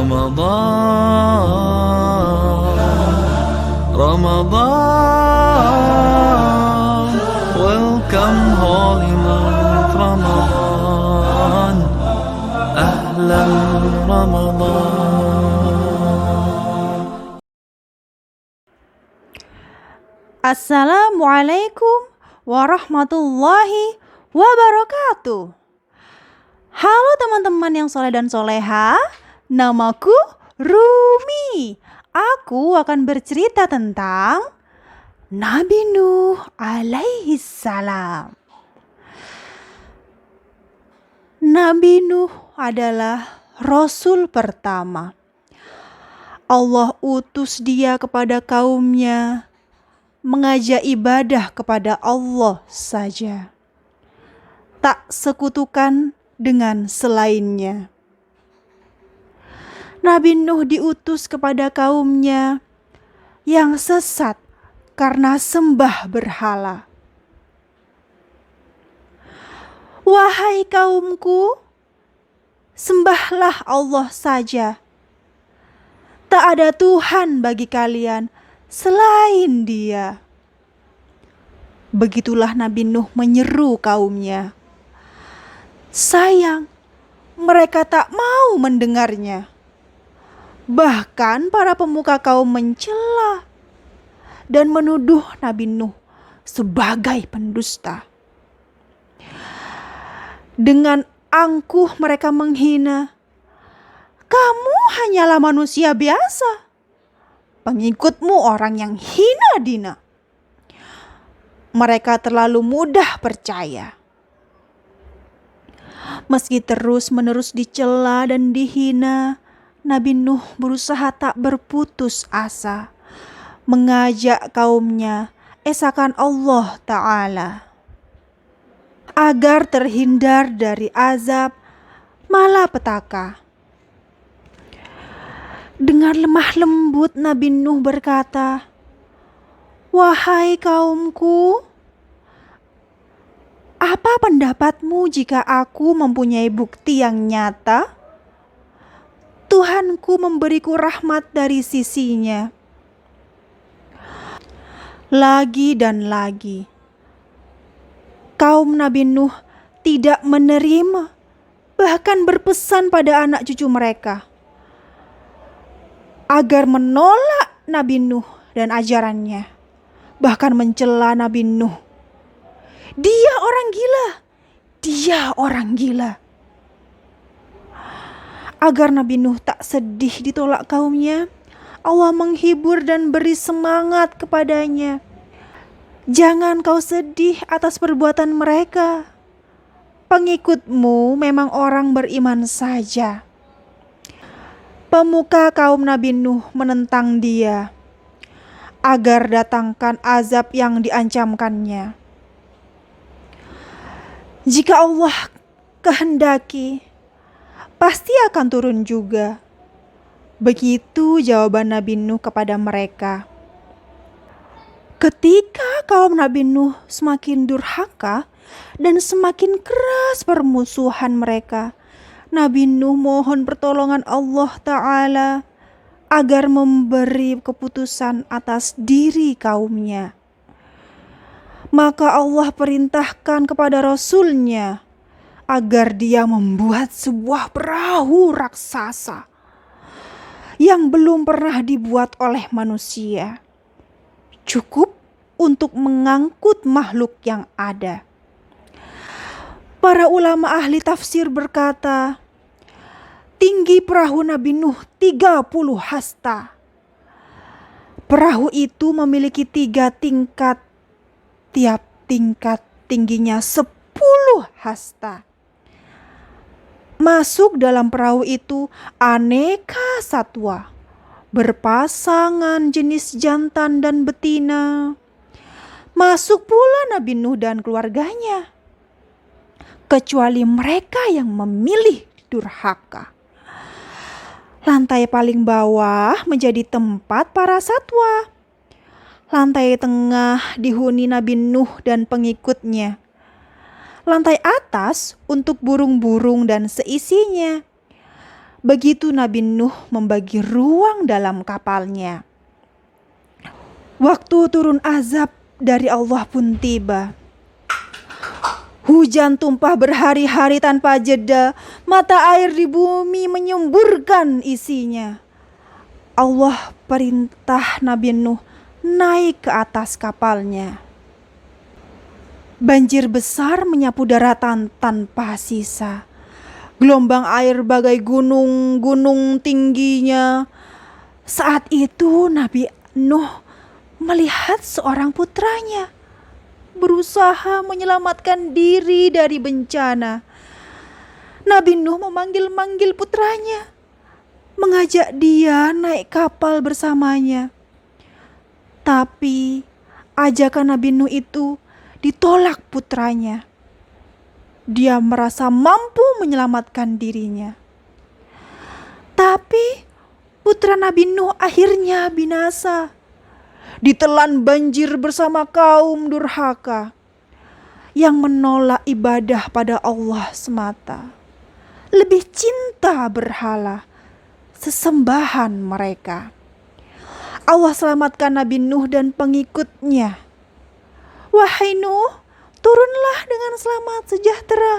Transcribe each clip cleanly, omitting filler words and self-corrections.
Ramadan, welcome holy month Ramadan, ahlan Ramadan. Assalamualaikum warahmatullahi wabarakatuh. Halo teman-teman yang soleh dan soleha, namaku Rumi. Aku akan bercerita tentang Nabi Nuh alaihi salam. Nabi Nuh adalah Rasul pertama. Allah utus dia kepada kaumnya, mengajak ibadah kepada Allah saja, tak sekutukan dengan selainnya. Nabi Nuh diutus kepada kaumnya yang sesat karena sembah berhala. Wahai kaumku, sembahlah Allah saja. Tak ada Tuhan bagi kalian selain Dia. Begitulah Nabi Nuh menyeru kaumnya. Sayang, mereka tak mau mendengarnya. Bahkan para pemuka kaum mencela dan menuduh Nabi Nuh sebagai pendusta. Dengan angkuh mereka menghina, "Kamu hanyalah manusia biasa. Pengikutmu orang yang hina dina." Mereka terlalu mudah percaya. Meski terus-menerus dicela dan dihina, Nabi Nuh berusaha tak berputus asa, mengajak kaumnya esakan Allah Ta'ala agar terhindar dari azab malapetaka. Dengan lemah lembut Nabi Nuh berkata, "Wahai kaumku, apa pendapatmu jika aku mempunyai bukti yang nyata? Tuhanku memberiku rahmat dari sisinya." Lagi dan lagi, kaum Nabi Nuh tidak menerima, bahkan berpesan pada anak cucu mereka agar menolak Nabi Nuh dan ajarannya, bahkan mencela Nabi Nuh. Dia orang gila, dia orang gila. Agar Nabi Nuh tak sedih ditolak kaumnya, Allah menghibur dan beri semangat kepadanya. Jangan kau sedih atas perbuatan mereka. Pengikutmu memang orang beriman saja. Pemuka kaum Nabi Nuh menentang dia agar datangkan azab yang diancamkannya. Jika Allah kehendaki, pasti akan turun juga. Begitu jawaban Nabi Nuh kepada mereka. Ketika kaum Nabi Nuh semakin durhaka dan semakin keras permusuhan mereka, Nabi Nuh mohon pertolongan Allah Ta'ala agar memberi keputusan atas diri kaumnya. Maka Allah perintahkan kepada Rasulnya agar dia membuat sebuah perahu raksasa yang belum pernah dibuat oleh manusia, cukup untuk mengangkut makhluk yang ada. Para ulama ahli tafsir berkata, tinggi perahu Nabi Nuh 30 hasta. Perahu itu memiliki 3 tingkat, tiap tingkat tingginya 10 hasta. Masuk dalam perahu itu aneka satwa, berpasangan jenis jantan dan betina. Masuk pula Nabi Nuh dan keluarganya, kecuali mereka yang memilih durhaka. Lantai paling bawah menjadi tempat para satwa. Lantai tengah dihuni Nabi Nuh dan pengikutnya. Lantai atas untuk burung-burung dan seisinya. Begitu Nabi Nuh membagi ruang dalam kapalnya. Waktu turun azab dari Allah pun tiba. Hujan tumpah berhari-hari tanpa jeda, mata air di bumi menyemburkan isinya. Allah perintah Nabi Nuh naik ke atas kapalnya. Banjir besar menyapu daratan tanpa sisa. Gelombang air bagai gunung-gunung tingginya. Saat itu Nabi Nuh melihat seorang putranya berusaha menyelamatkan diri dari bencana. Nabi Nuh memanggil-manggil putranya, mengajak dia naik kapal bersamanya. Tapi ajakan Nabi Nuh itu ditolak putranya. Dia merasa mampu menyelamatkan dirinya. Tapi putra Nabi Nuh akhirnya binasa, ditelan banjir bersama kaum durhaka yang menolak ibadah pada Allah semata. Lebih cinta berhala, sesembahan mereka. Allah selamatkan Nabi Nuh dan pengikutnya. Wahai Nuh, turunlah dengan selamat sejahtera.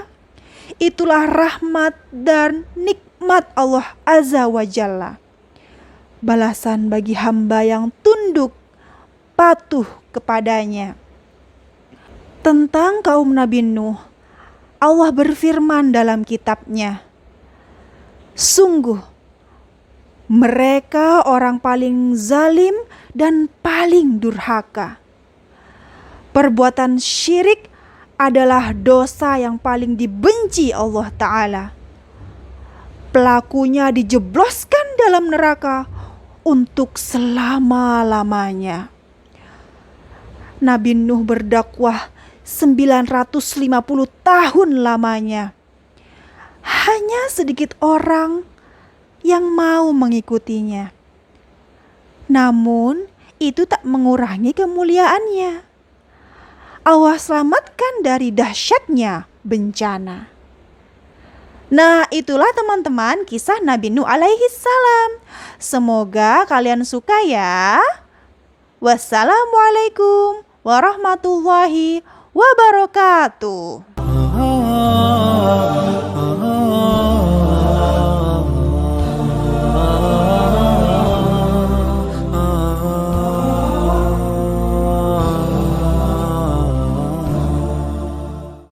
Itulah rahmat dan nikmat Allah Azza wa Jalla. Balasan bagi hamba yang tunduk patuh kepadanya. Tentang kaum Nabi Nuh, Allah berfirman dalam kitabnya, sungguh mereka orang paling zalim dan paling durhaka. Perbuatan syirik adalah dosa yang paling dibenci Allah Ta'ala. Pelakunya dijebloskan dalam neraka untuk selama-lamanya. Nabi Nuh berdakwah 950 tahun lamanya. Hanya sedikit orang yang mau mengikutinya. Namun itu tak mengurangi kemuliaannya. Allah selamatkan dari dahsyatnya bencana. Nah, itulah teman-teman kisah Nabi Nuh alaihi salam. Semoga kalian suka ya. Wassalamualaikum warahmatullahi wabarakatuh.